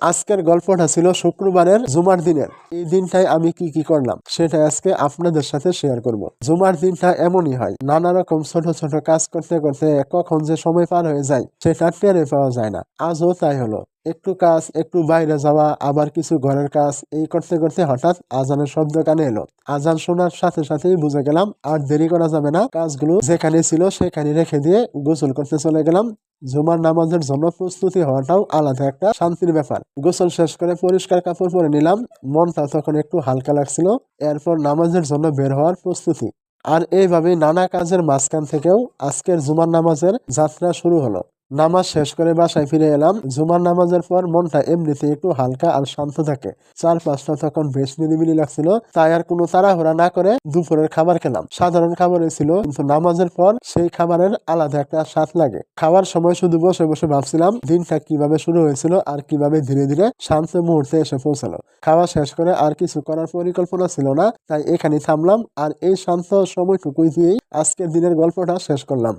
আজকের গল্পটা ছিল শুক্রবারের জুমার দিনের। এই দিনটায় আমি কি কি করলাম সেটা আজকে আপনাদের সাথে শেয়ার করব। জুমার দিনটা এমনই হয়, নানা রকম ছোট ছোট কাজ করতে করতে কখন যে সময় পার হয়ে যায় সেটা টেরে পাওয়া যায় না। আজও তাই হলো, একটু কাজ, একটু বাইরে যাওয়া, আবার কিছু ঘরের কাজ, এই করতে করতে হঠাৎ আজানের শব্দ কানে এলো। আজান শোনার সাথে সাথেই বুঝে গেলাম আর দেরি করা যাবে না, কাজগুলো যেখানে ছিল সেখানে রেখে দিয়ে গোসল করতে চলে গেলাম। জুমার নামাজের জন্য প্রস্তুতি হওয়াটাও আলাদা একটা শান্তির ব্যাপার। গোসল শেষ করে পরিষ্কার কাপড় পরে নিলাম, মনটা তখন একটু হালকা লাগছিল। এরপর নামাজের জন্য বের হওয়ার প্রস্তুতি। আর এইভাবে নানা কাজের মাঝখান থেকেও আজকের জুমার নামাজের যাত্রা শুরু হলো। নামাজ শেষ করে বাসায় ফিরে এলাম। জুমার নামাজের পর মনটা এমনিতে একটু হালকা আর শান্ত থাকে। চারপাশটা তখন বেশ নিরিবিলি লাগছিল, তাই আর কোনো তাড়াহুড়া না করে দুপুরের খাবার খেলাম। সাধারণ খাবারই ছিল, কিন্তু নামাজের পর সেই খাবারের আলাদা একটা স্বাদ লাগে। খাওয়ার সময় শুধু বসে বসে ভাবছিলাম দিনটা কিভাবে শুরু হয়েছিল আর কিভাবে ধীরে ধীরে শান্ত মুহূর্তে এসে পৌঁছালো। খাওয়া শেষ করে আর কিছু করার পরিকল্পনা ছিল না, তাই এখানে থামলাম আর এই শান্ত সময়টুকুই দিয়েই আজকের দিনের গল্পটা শেষ করলাম।